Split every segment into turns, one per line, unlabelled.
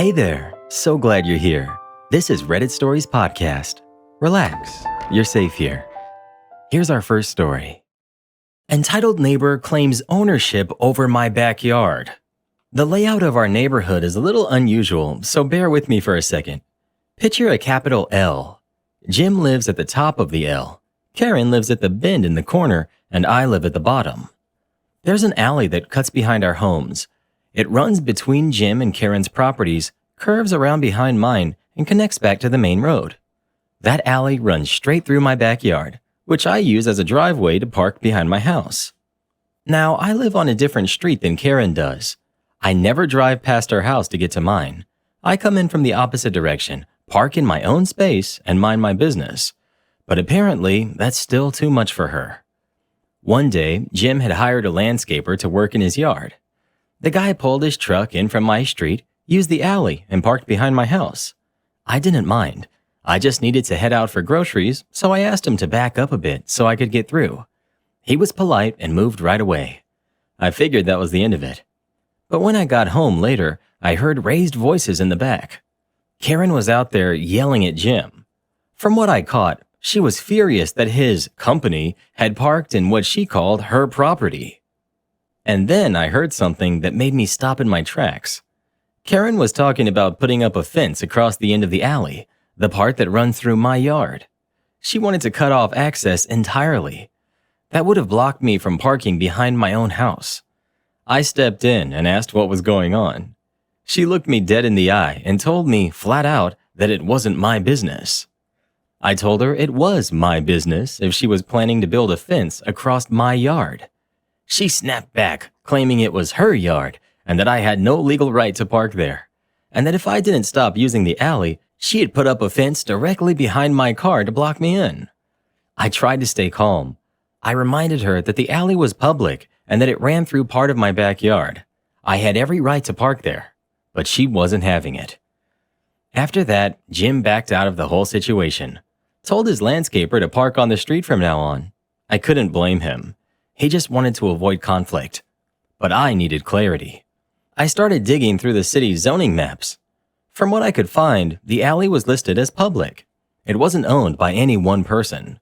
Hey there, so glad you're here. This is Reddit Stories Podcast. Relax, you're safe here. Here's our first story. Entitled neighbor claims ownership over my backyard. The layout of our neighborhood is a little unusual, so bear with me for a second. Picture a capital L. Jim lives at the top of the L. Karen lives at the bend in the corner, and I live at the bottom. There's an alley that cuts behind our homes. It runs between Jim and Karen's properties, curves around behind mine, and connects back to the main road. That alley runs straight through my backyard, which I use as a driveway to park behind my house. Now, I live on a different street than Karen does. I never drive past her house to get to mine. I come in from the opposite direction, park in my own space, and mind my business. But apparently, that's still too much for her. One day, Jim had hired a landscaper to work in his yard. The guy pulled his truck in from my street, used the alley, and parked behind my house. I didn't mind. I just needed to head out for groceries, so I asked him to back up a bit so I could get through. He was polite and moved right away. I figured that was the end of it. But when I got home later, I heard raised voices in the back. Karen was out there yelling at Jim. From what I caught, she was furious that his company had parked in what she called her property. And then I heard something that made me stop in my tracks. Karen was talking about putting up a fence across the end of the alley, the part that runs through my yard. She wanted to cut off access entirely. That would have blocked me from parking behind my own house. I stepped in and asked what was going on. She looked me dead in the eye and told me flat out that it wasn't my business. I told her it was my business if she was planning to build a fence across my yard. She snapped back, claiming it was her yard and that I had no legal right to park there, and that if I didn't stop using the alley, she had put up a fence directly behind my car to block me in. I tried to stay calm. I reminded her that the alley was public and that it ran through part of my backyard. I had every right to park there, but she wasn't having it. After that, Jim backed out of the whole situation, told his landscaper to park on the street from now on. I couldn't blame him. He just wanted to avoid conflict. But I needed clarity. I started digging through the city's zoning maps. From what I could find, the alley was listed as public. It wasn't owned by any one person.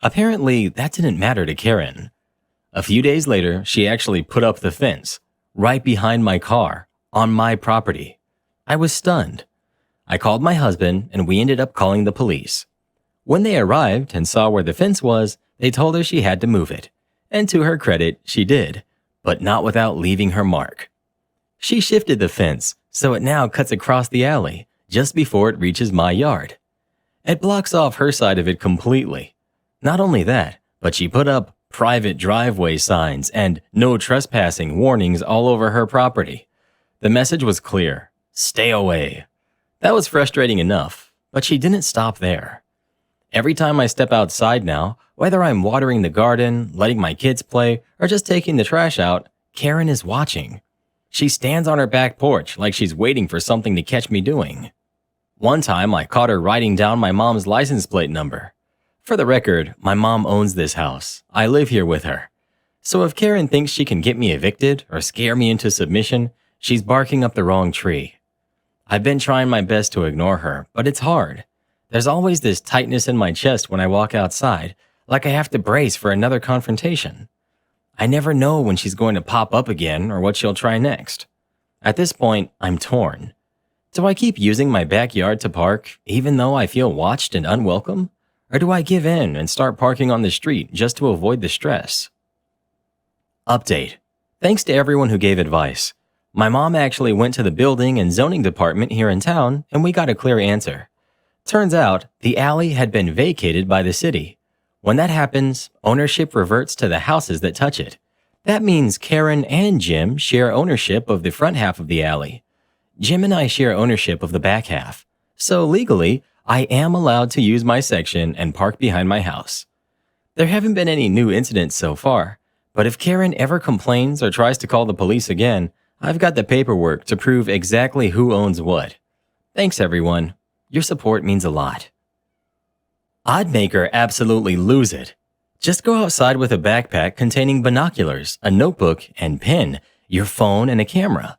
Apparently, that didn't matter to Karen. A few days later, she actually put up the fence, right behind my car, on my property. I was stunned. I called my husband, and we ended up calling the police. When they arrived and saw where the fence was, they told her she had to move it. And to her credit, she did, but not without leaving her mark. She shifted the fence, so it now cuts across the alley, just before it reaches my yard. It blocks off her side of it completely. Not only that, but she put up private driveway signs and no trespassing warnings all over her property. The message was clear: stay away. That was frustrating enough, but she didn't stop there. Every time I step outside now, whether I'm watering the garden, letting my kids play, or just taking the trash out, Karen is watching. She stands on her back porch like she's waiting for something to catch me doing. One time I caught her writing down my mom's license plate number. For the record, my mom owns this house. I live here with her. So if Karen thinks she can get me evicted or scare me into submission, she's barking up the wrong tree. I've been trying my best to ignore her, but it's hard. There's always this tightness in my chest when I walk outside, like I have to brace for another confrontation. I never know when she's going to pop up again or what she'll try next. At this point, I'm torn. Do I keep using my backyard to park, even though I feel watched and unwelcome? Or do I give in and start parking on the street just to avoid the stress? Update. Thanks to everyone who gave advice. My mom actually went to the building and zoning department here in town, and we got a clear answer. Turns out, the alley had been vacated by the city. When that happens, ownership reverts to the houses that touch it. That means Karen and Jim share ownership of the front half of the alley. Jim and I share ownership of the back half. So legally, I am allowed to use my section and park behind my house. There haven't been any new incidents so far, but if Karen ever complains or tries to call the police again, I've got the paperwork to prove exactly who owns what. Thanks, everyone. Your support means a lot. I'd make her absolutely lose it. Just go outside with a backpack containing binoculars, a notebook and pen, your phone, and a camera.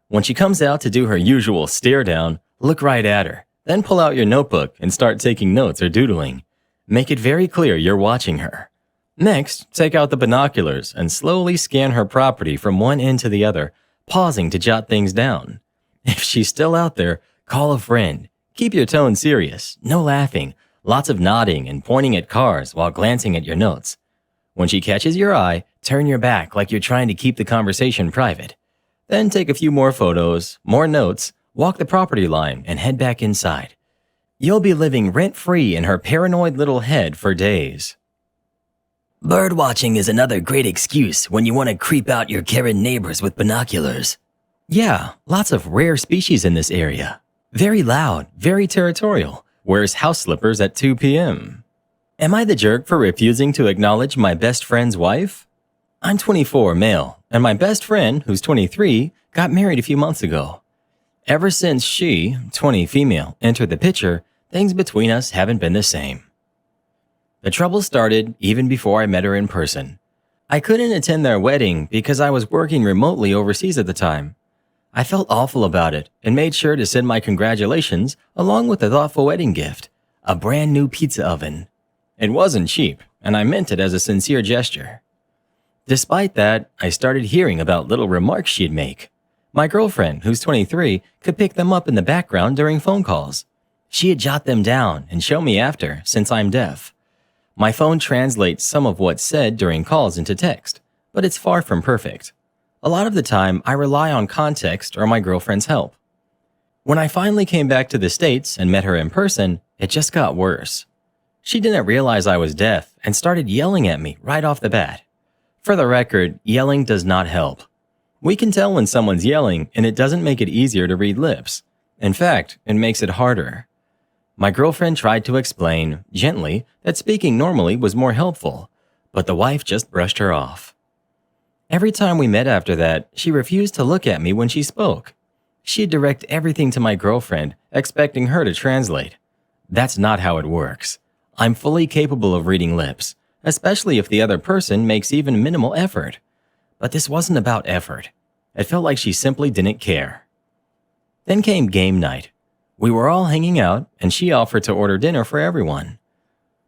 When she comes out to do her usual stare down, look right at her, then pull out your notebook and start taking notes or doodling. Make it very clear you're watching her. Next, take out the binoculars and slowly scan her property from one end to the other, pausing to jot things down. If she's still out there, call a friend. Keep your tone serious, no laughing, lots of nodding and pointing at cars while glancing at your notes. When she catches your eye, turn your back like you're trying to keep the conversation private. Then take a few more photos, more notes, walk the property line, and head back inside. You'll be living rent-free in her paranoid little head for days.
Birdwatching is another great excuse when you want to creep out your Karen neighbors with binoculars.
Yeah, lots of rare species in this area. Very loud, very territorial, wears house slippers at 2 p.m. Am I the jerk for refusing to acknowledge my best friend's wife? I'm 24, male, and my best friend, who's 23, got married a few months ago. Ever since she, 20, female, entered the picture, things between us haven't been the same. The trouble started even before I met her in person. I couldn't attend their wedding because I was working remotely overseas at the time. I felt awful about it and made sure to send my congratulations along with a thoughtful wedding gift, a brand new pizza oven. It wasn't cheap, and I meant it as a sincere gesture. Despite that, I started hearing about little remarks she'd make. My girlfriend, who's 23, could pick them up in the background during phone calls. She'd jot them down and show me after, since I'm deaf. My phone translates some of what's said during calls into text, but it's far from perfect. A lot of the time, I rely on context or my girlfriend's help. When I finally came back to the States and met her in person, it just got worse. She didn't realize I was deaf and started yelling at me right off the bat. For the record, yelling does not help. We can tell when someone's yelling, and it doesn't make it easier to read lips. In fact, it makes it harder. My girlfriend tried to explain, gently, that speaking normally was more helpful, but the wife just brushed her off. Every time we met after that, she refused to look at me when she spoke. She'd direct everything to my girlfriend, expecting her to translate. That's not how it works. I'm fully capable of reading lips, especially if the other person makes even minimal effort. But this wasn't about effort. It felt like she simply didn't care. Then came game night. We were all hanging out, and she offered to order dinner for everyone.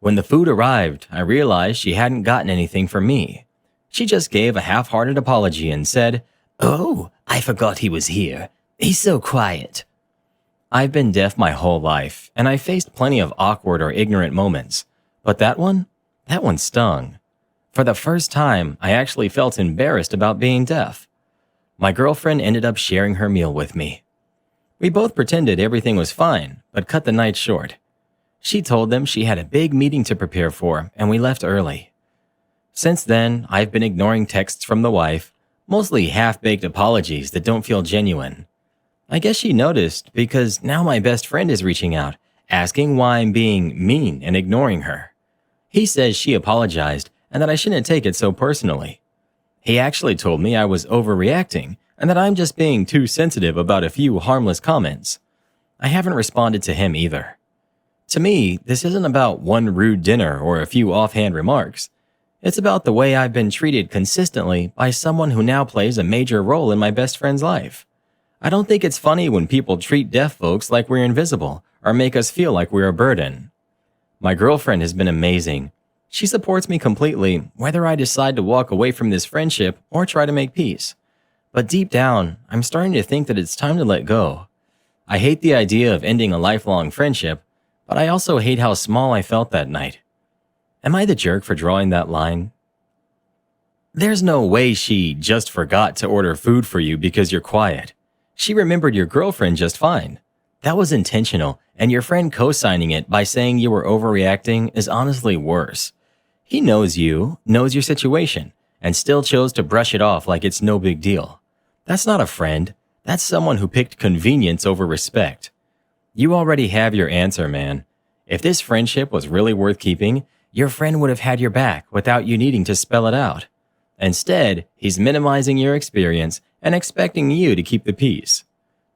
When the food arrived, I realized she hadn't gotten anything for me. She just gave a half-hearted apology and said,
"Oh, I forgot he was here. He's so quiet."
I've been deaf my whole life, and I faced plenty of awkward or ignorant moments. But that one stung. For the first time, I actually felt embarrassed about being deaf. My girlfriend ended up sharing her meal with me. We both pretended everything was fine, but cut the night short. She told them she had a big meeting to prepare for, and we left early. Since then, I've been ignoring texts from the wife, mostly half-baked apologies that don't feel genuine. I guess she noticed because now my best friend is reaching out, asking why I'm being mean and ignoring her. He says she apologized and that I shouldn't take it so personally. He actually told me I was overreacting and that I'm just being too sensitive about a few harmless comments. I haven't responded to him either. To me, this isn't about one rude dinner or a few offhand remarks. It's about the way I've been treated consistently by someone who now plays a major role in my best friend's life. I don't think it's funny when people treat deaf folks like we're invisible or make us feel like we're a burden. My girlfriend has been amazing. She supports me completely, whether I decide to walk away from this friendship or try to make peace. But deep down, I'm starting to think that it's time to let go. I hate the idea of ending a lifelong friendship, but I also hate how small I felt that night. Am I the jerk for drawing that line? There's no way she just forgot to order food for you because you're quiet. She remembered your girlfriend just fine. That was intentional, and your friend co-signing it by saying you were overreacting is honestly worse. He knows you, knows your situation, and still chose to brush it off like it's no big deal. That's not a friend. That's someone who picked convenience over respect. You already have your answer, man. If this friendship was really worth keeping, your friend would have had your back without you needing to spell it out. Instead, he's minimizing your experience and expecting you to keep the peace.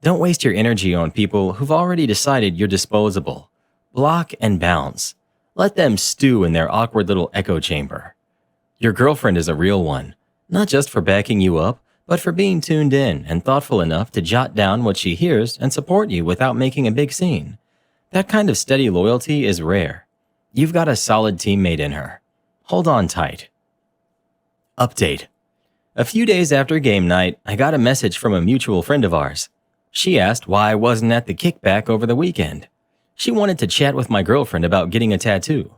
Don't waste your energy on people who've already decided you're disposable. Block and bounce. Let them stew in their awkward little echo chamber. Your girlfriend is a real one, not just for backing you up, but for being tuned in and thoughtful enough to jot down what she hears and support you without making a big scene. That kind of steady loyalty is rare. You've got a solid teammate in her. Hold on tight. Update. A few days after game night, I got a message from a mutual friend of ours. She asked why I wasn't at the kickback over the weekend. She wanted to chat with my girlfriend about getting a tattoo.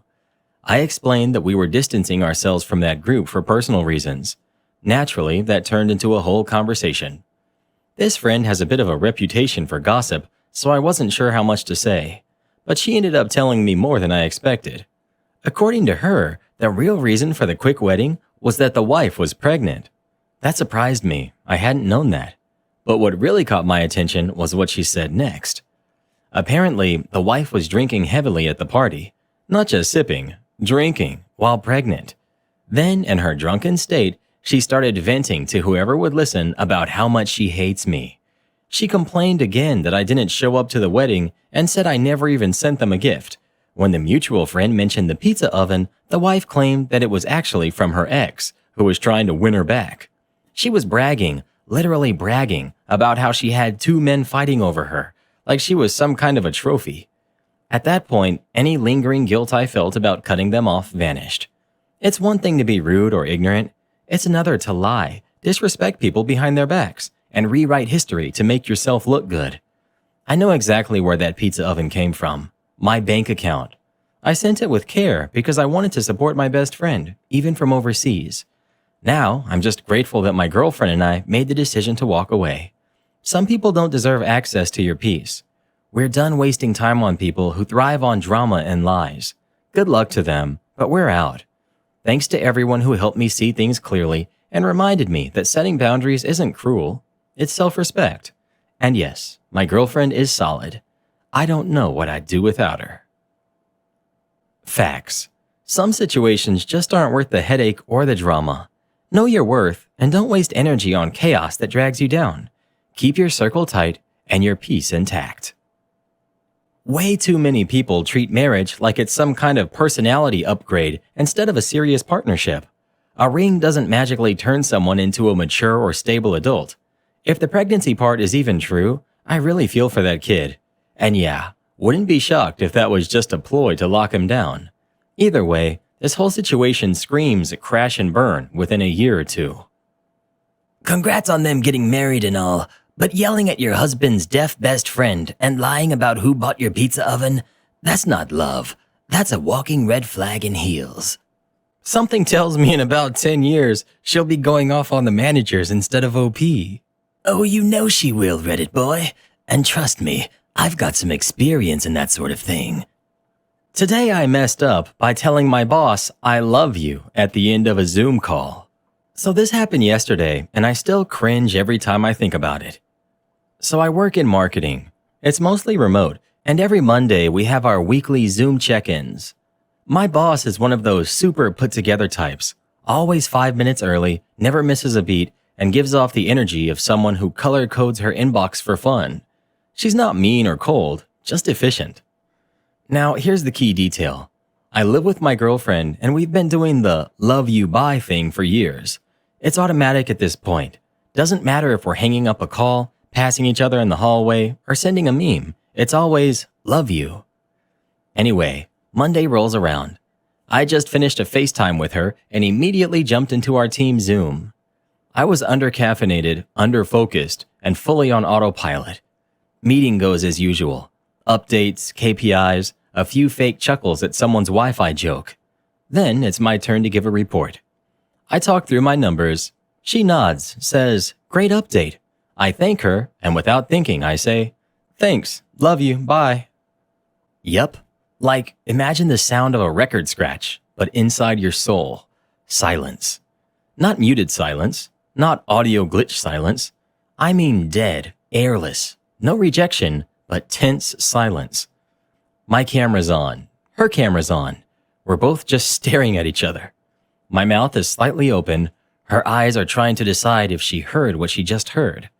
I explained that we were distancing ourselves from that group for personal reasons. Naturally, that turned into a whole conversation. This friend has a bit of a reputation for gossip, so I wasn't sure how much to say. But she ended up telling me more than I expected. According to her, the real reason for the quick wedding was that the wife was pregnant. That surprised me. I hadn't known that. But what really caught my attention was what she said next. Apparently, the wife was drinking heavily at the party. Not just sipping, drinking while pregnant. Then, in her drunken state, she started venting to whoever would listen about how much she hates me. She complained again that I didn't show up to the wedding and said I never even sent them a gift. When the mutual friend mentioned the pizza oven, the wife claimed that it was actually from her ex, who was trying to win her back. She was bragging, literally bragging, about how she had 2 men fighting over her, like she was some kind of a trophy. At that point, any lingering guilt I felt about cutting them off vanished. It's one thing to be rude or ignorant. It's another to lie, disrespect people behind their backs, and rewrite history to make yourself look good. I know exactly where that pizza oven came from. My bank account. I sent it with care because I wanted to support my best friend, even from overseas. Now, I'm just grateful that my girlfriend and I made the decision to walk away. Some people don't deserve access to your peace. We're done wasting time on people who thrive on drama and lies. Good luck to them, but we're out. Thanks to everyone who helped me see things clearly and reminded me that setting boundaries isn't cruel. It's self-respect. And yes, my girlfriend is solid. I don't know what I'd do without her. Facts. Some situations just aren't worth the headache or the drama. Know your worth and don't waste energy on chaos that drags you down. Keep your circle tight and your peace intact. Way too many people treat marriage like it's some kind of personality upgrade instead of a serious partnership. A ring doesn't magically turn someone into a mature or stable adult. If the pregnancy part is even true, I really feel for that kid. And yeah, wouldn't be shocked if that was just a ploy to lock him down. Either way, this whole situation screams crash and burn within a year or two.
Congrats on them getting married and all, but yelling at your husband's deaf best friend and lying about who bought your pizza oven, that's not love. That's a walking red flag in heels.
Something tells me in about 10 years, she'll be going off on the managers instead of OP.
Oh, you know she will, Reddit boy. And trust me, I've got some experience in that sort of thing.
Today I messed up by telling my boss I love you at the end of a Zoom call. So this happened yesterday, and I still cringe every time I think about it. So I work in marketing. It's mostly remote, and every Monday we have our weekly Zoom check-ins. My boss is one of those super put-together types, always 5 minutes early, never misses a beat, and gives off the energy of someone who color codes her inbox for fun. She's not mean or cold, just efficient. Now, here's the key detail. I live with my girlfriend, and we've been doing the love you bye thing for years. It's automatic at this point. Doesn't matter if we're hanging up a call, passing each other in the hallway, or sending a meme. It's always love you. Anyway, Monday rolls around. I just finished a FaceTime with her and immediately jumped into our team Zoom. I was under-caffeinated, under-focused, and fully on autopilot. Meeting goes as usual. Updates, KPIs, a few fake chuckles at someone's Wi-Fi joke. Then it's my turn to give a report. I talk through my numbers. She nods, says, "Great update." I thank her, and without thinking, I say, "Thanks, love you, bye." Yup. Like, imagine the sound of a record scratch, but inside your soul. Silence. Not muted silence, not audio glitch silence. I mean dead, airless. No rejection, but tense silence. My camera's on. Her camera's on. We're both just staring at each other. My mouth is slightly open. Her eyes are trying to decide if she heard what she just heard.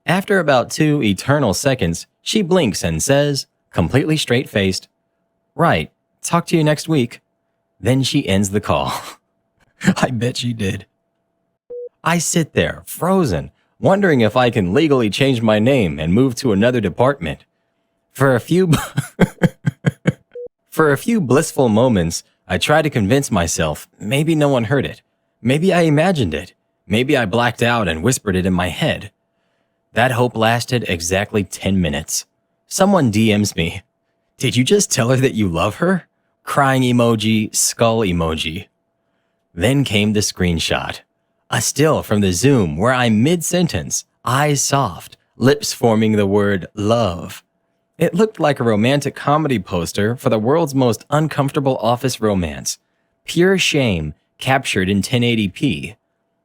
After about 2 eternal seconds, she blinks and says, completely straight-faced, "Right, talk to you next week." Then she ends the call. I bet she did. I sit there, frozen, wondering if I can legally change my name and move to another department. For a few For a few blissful moments, I try to convince myself maybe no one heard it. Maybe I imagined it. Maybe I blacked out and whispered it in my head. That hope lasted exactly 10 minutes. Someone DMs me. Did you just tell her that you love her? Crying emoji, skull emoji. Then came the screenshot. A still from the Zoom where I'm mid-sentence, eyes soft, lips forming the word love. It looked like a romantic comedy poster for the world's most uncomfortable office romance. Pure shame captured in 1080p.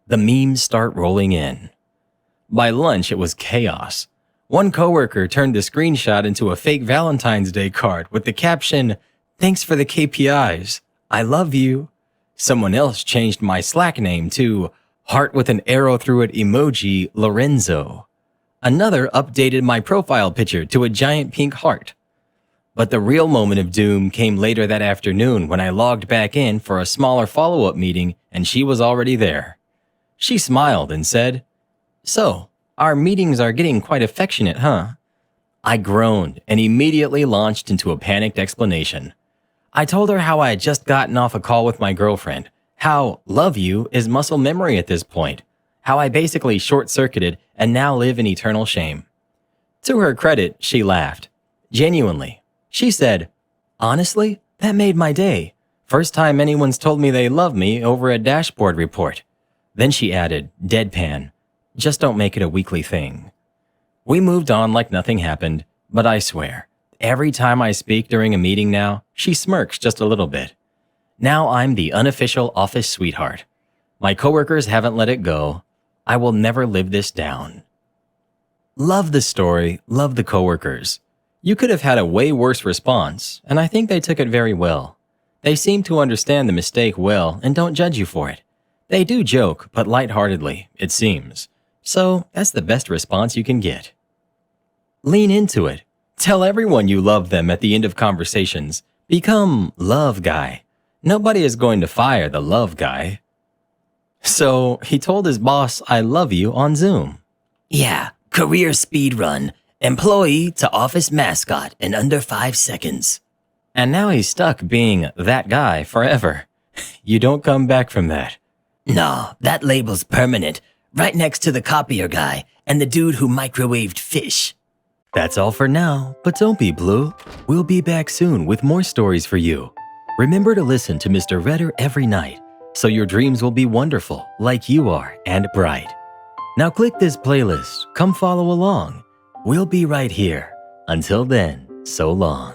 The memes start rolling in. By lunch, it was chaos. One coworker turned the screenshot into a fake Valentine's Day card with the caption, "Thanks for the KPIs. I love you." Someone else changed my Slack name to heart with an arrow through it emoji Lorenzo. Another updated my profile picture to a giant pink heart. But the real moment of doom came later that afternoon when I logged back in for a smaller follow-up meeting and she was already there. She smiled and said, "So, our meetings are getting quite affectionate, huh?" I groaned and immediately launched into a panicked explanation. I told her how I had just gotten off a call with my girlfriend, how love you is muscle memory at this point, how I basically short-circuited and now live in eternal shame. To her credit, she laughed. Genuinely. She said, "Honestly, that made my day. First time anyone's told me they love me over a dashboard report." Then she added, deadpan, "Just don't make it a weekly thing." We moved on like nothing happened, but I swear, every time I speak during a meeting now, she smirks just a little bit. Now I'm the unofficial office sweetheart. My coworkers haven't let it go. I will never live this down. Love the story, love the coworkers. You could have had a way worse response, and I think they took it very well. They seem to understand the mistake well and don't judge you for it. They do joke, but lightheartedly, it seems. So that's the best response you can get. Lean into it. Tell everyone you love them at the end of conversations. Become love guy. Nobody is going to fire the love guy. So he told his boss, "I love you" on Zoom.
Yeah, career speed run. Employee to office mascot in under 5 seconds.
And now he's stuck being that guy forever. You don't come back from that.
No, that label's permanent. Right next to the copier guy and the dude who microwaved fish.
That's all for now, but don't be blue. We'll be back soon with more stories for you. Remember to listen to Mr. Redder every night, so your dreams will be wonderful like you are and bright. Now click this playlist, come follow along. We'll be right here. Until then, so long.